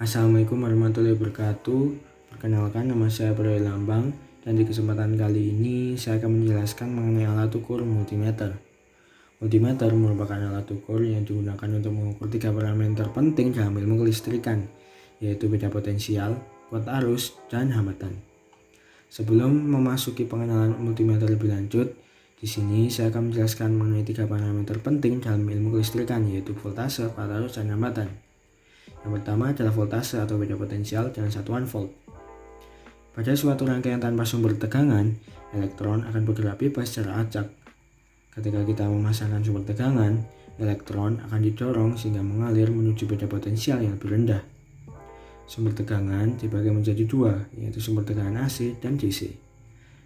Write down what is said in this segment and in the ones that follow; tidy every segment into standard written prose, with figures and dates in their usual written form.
Assalamualaikum warahmatullahi wabarakatuh. Perkenalkan, nama saya Bro Lambang, dan di kesempatan kali ini saya akan menjelaskan mengenai alat ukur multimeter. Multimeter merupakan alat ukur yang digunakan untuk mengukur 3 parameter penting dalam ilmu kelistrikan, yaitu beda potensial, kuat arus, dan hambatan. Sebelum memasuki pengenalan multimeter lebih lanjut, di sini saya akan menjelaskan mengenai 3 parameter penting dalam ilmu kelistrikan, yaitu voltase, kuat arus, dan hambatan. Yang pertama adalah voltase atau beda potensial dengan satuan volt. Pada suatu rangkaian tanpa sumber tegangan, elektron akan bergerak bebas secara acak. Ketika kita memasangkan sumber tegangan, elektron akan didorong sehingga mengalir menuju beda potensial yang lebih rendah. Sumber tegangan dibagi menjadi dua, yaitu sumber tegangan AC dan DC.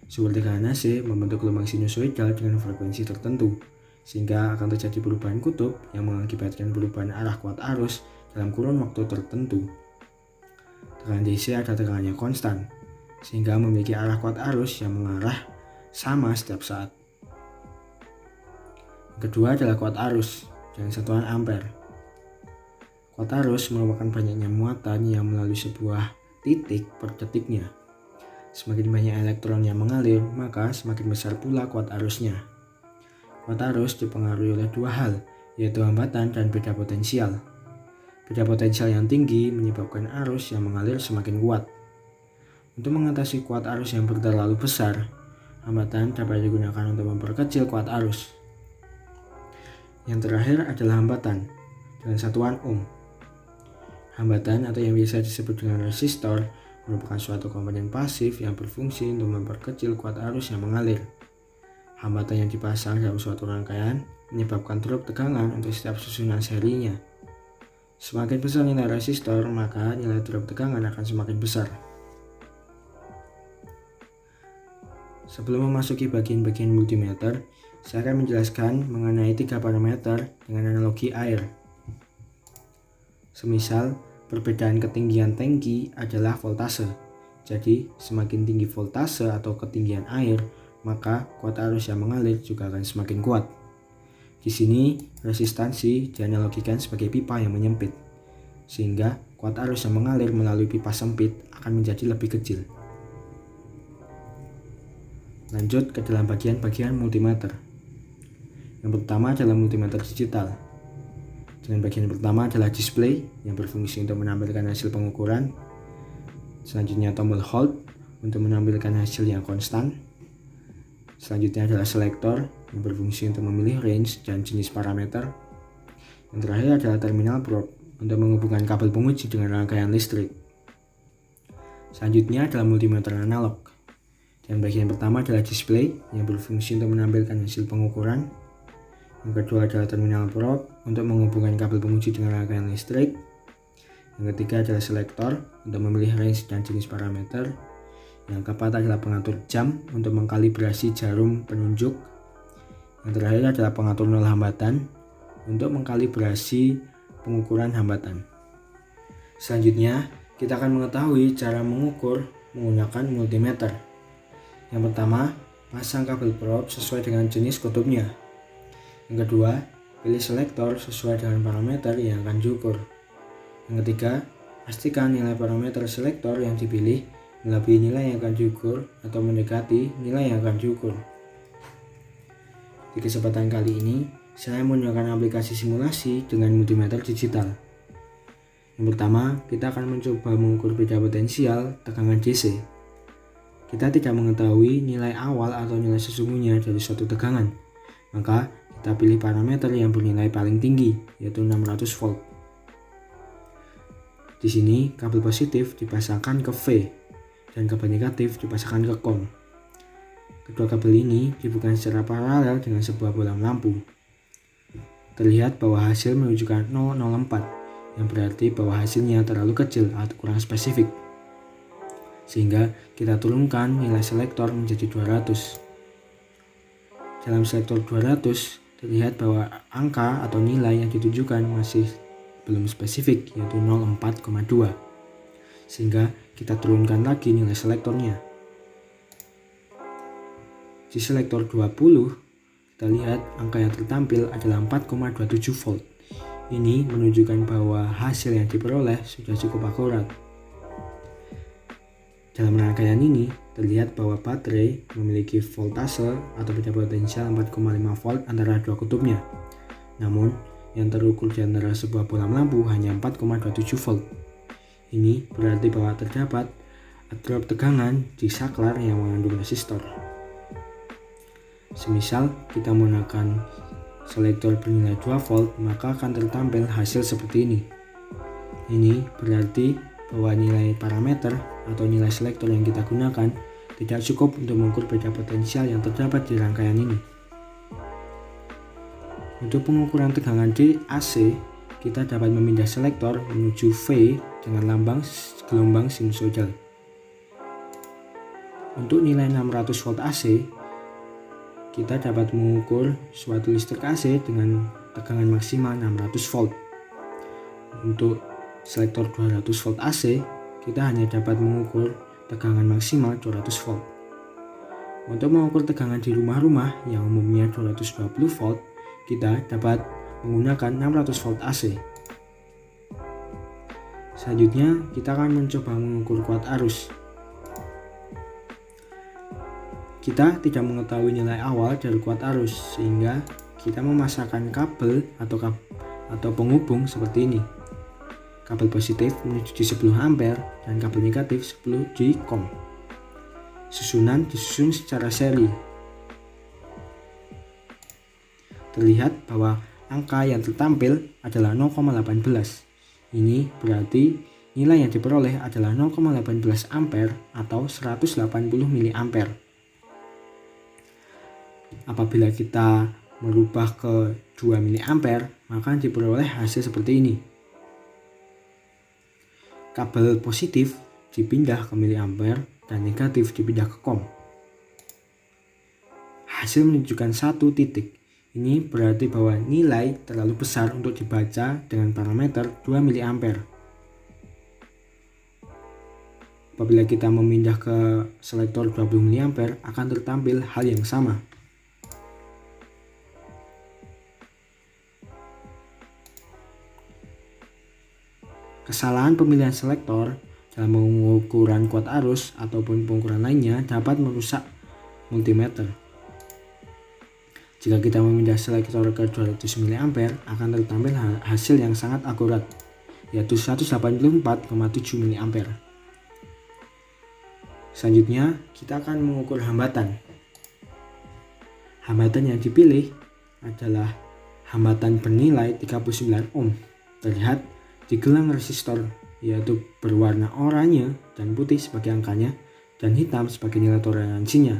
Sumber tegangan AC membentuk gelombang sinusoidal dengan frekuensi tertentu, sehingga akan terjadi perubahan kutub yang mengakibatkan perubahan arah kuat arus dalam kurun waktu tertentu. Tekanan DC adalah tegangannya konstan, sehingga memiliki arah kuat arus yang mengarah sama setiap saat. Yang kedua adalah kuat arus dengan satuan ampere. Kuat arus merupakan banyaknya muatan yang melalui sebuah titik per detiknya. Semakin banyak elektron yang mengalir, maka semakin besar pula kuat arusnya. Kuat arus dipengaruhi oleh dua hal, yaitu hambatan dan beda potensial. Beda potensial yang tinggi menyebabkan arus yang mengalir semakin kuat. Untuk mengatasi kuat arus yang terlalu besar, hambatan dapat digunakan untuk memperkecil kuat arus. Yang terakhir adalah hambatan dengan satuan ohm. Hambatan atau yang biasa disebut dengan resistor merupakan suatu komponen pasif yang berfungsi untuk memperkecil kuat arus yang mengalir. Hambatan yang dipasang dalam suatu rangkaian menyebabkan drop tegangan untuk setiap susunan serinya. Semakin besar nilai resistor, maka nilai drop tegangan akan semakin besar. Sebelum memasuki bagian-bagian multimeter, saya akan menjelaskan mengenai 3 parameter dengan analogi air. Semisal, perbedaan ketinggian tangki adalah voltase. Jadi, semakin tinggi voltase atau ketinggian air, maka kuat arus yang mengalir juga akan semakin kuat. Di sini, resistansi dianalogikan sebagai pipa yang menyempit, sehingga kuat arus yang mengalir melalui pipa sempit akan menjadi lebih kecil. Lanjut ke dalam bagian-bagian multimeter. Yang pertama adalah multimeter digital. Dengan bagian pertama adalah display yang berfungsi untuk menampilkan hasil pengukuran. Selanjutnya tombol hold untuk menampilkan hasil yang konstan. Selanjutnya adalah selektor yang berfungsi untuk memilih range dan jenis parameter. Yang terakhir adalah terminal probe untuk menghubungkan kabel penguji dengan rangkaian listrik. Selanjutnya adalah multimeter analog. Dan bagian pertama adalah display yang berfungsi untuk menampilkan hasil pengukuran. Yang kedua adalah terminal probe untuk menghubungkan kabel penguji dengan rangkaian listrik. Yang ketiga adalah selektor untuk memilih range dan jenis parameter. Yang keempat adalah pengatur jam untuk mengkalibrasi jarum penunjuk. Yang terakhir adalah pengatur nol hambatan untuk mengkalibrasi pengukuran hambatan. Selanjutnya, kita akan mengetahui cara mengukur menggunakan multimeter. Yang pertama, pasang kabel probe sesuai dengan jenis kutubnya. Yang kedua, pilih selektor sesuai dengan parameter yang akan diukur. Yang ketiga, pastikan nilai parameter selektor yang dipilih melebihi nilai yang akan diukur atau mendekati nilai yang akan diukur. Di kesempatan kali ini, saya menggunakan aplikasi simulasi dengan multimeter digital. Yang pertama, kita akan mencoba mengukur beda potensial tegangan DC. Kita tidak mengetahui nilai awal atau nilai sesungguhnya dari suatu tegangan, maka kita pilih parameter yang bernilai paling tinggi, yaitu 600 volt. Di sini, kabel positif dipasangkan ke V dan kabel negatif dipasangkan ke COM. Kedua kabel ini dibuka secara paralel dengan sebuah bohlam lampu. Terlihat bahwa hasil menunjukkan 004, yang berarti bahwa hasilnya terlalu kecil atau kurang spesifik. Sehingga kita turunkan nilai selektor menjadi 200. Dalam selektor 200, terlihat bahwa angka atau nilai yang ditujukan masih belum spesifik, yaitu 0,4,2. Sehingga kita turunkan lagi nilai selektornya. Di selektor 20, kita lihat angka yang tertampil adalah 4,27 volt, Ini menunjukkan bahwa hasil yang diperoleh sudah cukup akurat. Dalam rangkaian ini, terlihat bahwa baterai memiliki voltase atau beda potensial 4,5 volt antara dua kutubnya. Namun, yang terukur di antara sebuah bola lampu hanya 4,27 volt. Ini berarti bahwa terdapat drop tegangan di saklar yang mengandung resistor. Semisal kita menggunakan selektor bernilai 2 volt, maka akan tertampil hasil seperti ini. Ini berarti bahwa nilai parameter atau nilai selektor yang kita gunakan tidak cukup untuk mengukur beda potensial yang terdapat di rangkaian ini. Untuk pengukuran tegangan DC, kita dapat memindah selektor menuju V dengan lambang gelombang sinusoidal. Untuk nilai 600 volt AC, kita dapat mengukur suatu listrik AC dengan tegangan maksimal 600 volt. Untuk selektor 200 volt AC, kita hanya dapat mengukur tegangan maksimal 200 volt. Untuk mengukur tegangan di rumah-rumah yang umumnya 220 volt, kita dapat menggunakan 600 volt AC. Selanjutnya, kita akan mencoba mengukur kuat arus. Kita tidak mengetahui nilai awal dari kuat arus, sehingga kita memasangkan kabel atau penghubung seperti ini. Kabel positif menuju di 10 ampere dan kabel negatif 10 di COM. Susunan disusun secara seri. Terlihat bahwa angka yang tertampil adalah 0,18. Ini berarti nilai yang diperoleh adalah 0,18 ampere atau 180 mA. Apabila kita merubah ke 2 mA, maka diperoleh hasil seperti ini. Kabel positif dipindah ke miliampere dan negatif dipindah ke COM. Hasil menunjukkan 1 titik. Ini berarti bahwa nilai terlalu besar untuk dibaca dengan parameter 2 mA. Apabila kita memindah ke selektor 20 mA, akan tertampil hal yang sama. Kesalahan pemilihan selektor dalam pengukuran kuat arus ataupun pengukuran lainnya dapat merusak multimeter. Jika kita memindah selektor ke 200 mA, akan tertampil hasil yang sangat akurat, yaitu 184,7 mA. Selanjutnya, kita akan mengukur hambatan. Hambatan yang dipilih adalah hambatan bernilai 39 ohm. Terlihat di gelang resistor, yaitu berwarna oranye dan putih sebagai angkanya dan hitam sebagai nilai toleransinya.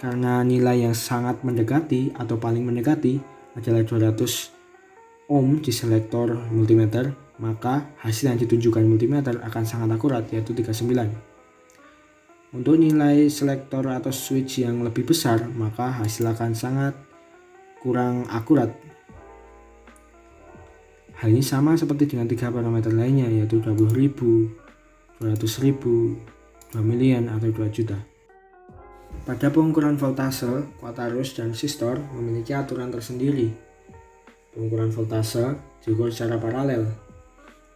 Karena nilai yang sangat mendekati atau paling mendekati adalah 200 ohm di selektor multimeter, maka hasil yang ditunjukkan multimeter akan sangat akurat, yaitu 39. Untuk nilai selektor atau switch yang lebih besar, maka hasil akan sangat kurang akurat. Hal ini sama seperti dengan 3 parameter lainnya, yaitu 20.000, 200.000, 2 million, atau 2 juta. Pada pengukuran voltase, kuat arus, dan resistor memiliki aturan tersendiri. Pengukuran voltase diukur secara paralel.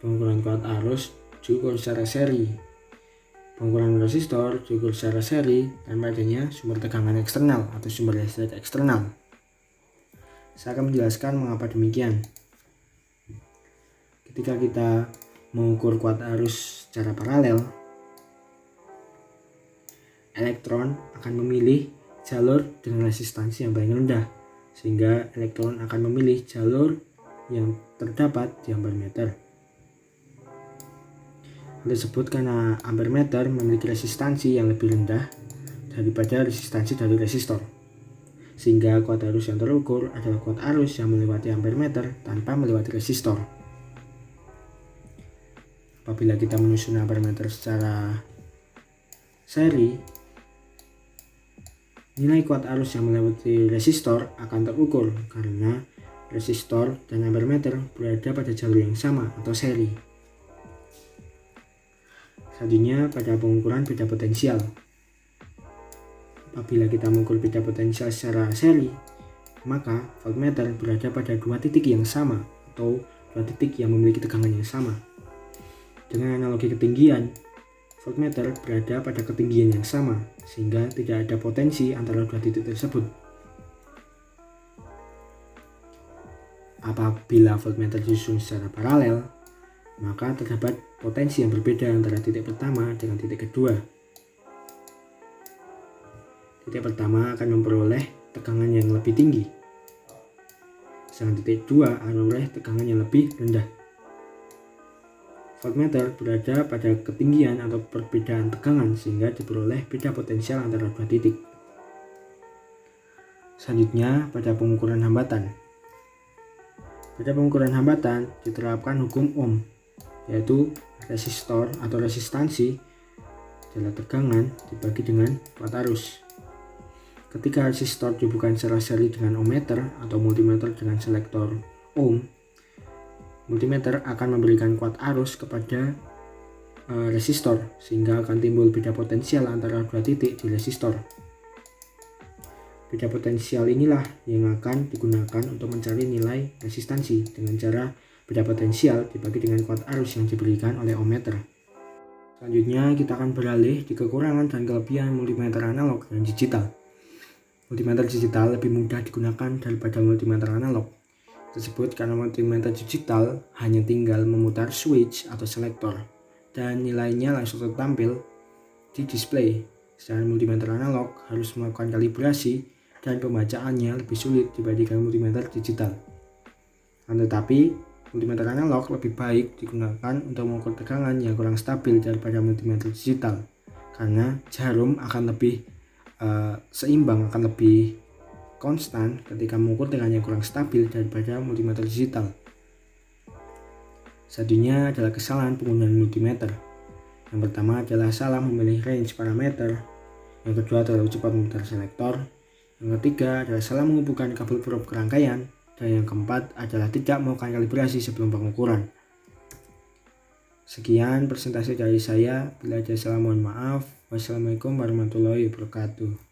Pengukuran kuat arus diukur secara seri. Pengukuran resistor diukur secara seri dan padanya sumber tegangan eksternal atau sumber listrik eksternal. Saya akan menjelaskan mengapa demikian. Ketika kita mengukur kuat arus secara paralel, elektron akan memilih jalur dengan resistansi yang paling rendah, sehingga elektron akan memilih jalur yang terdapat di ampere meter. Hal tersebut karena ampere meter memiliki resistansi yang lebih rendah daripada resistansi dari resistor, sehingga kuat arus yang terukur adalah kuat arus yang melewati ampere meter tanpa melewati resistor. Apabila kita menyusun ampere meter secara seri, nilai kuat arus yang melewati resistor akan terukur karena resistor dan ampere meter berada pada jalur yang sama atau seri. Selanjutnya pada pengukuran beda potensial. Apabila kita mengukur beda potensial secara seri, maka voltmeter berada pada dua titik yang sama atau dua titik yang memiliki tegangan yang sama. Dengan analogi ketinggian, voltmeter berada pada ketinggian yang sama sehingga tidak ada potensi antara dua titik tersebut. Apabila voltmeter disusun secara paralel, maka terdapat potensi yang berbeda antara titik pertama dengan titik kedua. Titik pertama akan memperoleh tegangan yang lebih tinggi, sedangkan titik 2 akan memperoleh tegangan yang lebih rendah. Voltmeter berada pada ketinggian atau perbedaan tegangan sehingga diperoleh beda potensial antara dua titik. Selanjutnya pada pengukuran hambatan. Pada pengukuran hambatan diterapkan hukum Ohm, yaitu resistor atau resistansi adalah tegangan dibagi dengan kuat arus. Ketika resistor dihubungkan secara seri dengan ohmmeter atau multimeter dengan selektor ohm, multimeter akan memberikan kuat arus kepada resistor sehingga akan timbul beda potensial antara dua titik di resistor. Beda potensial inilah yang akan digunakan untuk mencari nilai resistansi dengan cara beda potensial dibagi dengan kuat arus yang diberikan oleh ohmmeter. Selanjutnya kita akan beralih di kekurangan dan kelebihan multimeter analog dan digital. Multimeter digital lebih mudah digunakan daripada multimeter analog. Tersebut karena multimeter digital hanya tinggal memutar switch atau selektor dan nilainya langsung tertampil di display. Sedangkan multimeter analog harus melakukan kalibrasi dan pembacaannya lebih sulit dibandingkan multimeter digital. Tetapi multimeter analog lebih baik digunakan untuk mengukur tegangan yang kurang stabil daripada multimeter digital karena jarum akan lebih seimbang, akan lebih konstan ketika mengukur tegangan yang kurang stabil daripada multimeter digital. Selanjutnya adalah kesalahan penggunaan multimeter. Yang pertama adalah salah memilih range parameter. Yang kedua terlalu cepat memutar selektor. Yang ketiga adalah salah menghubungkan kabel probe ke rangkaian. Dan yang keempat adalah tidak melakukan kalibrasi sebelum pengukuran. Sekian presentasi dari saya. Bila ada salah mohon maaf. Wassalamualaikum warahmatullahi wabarakatuh.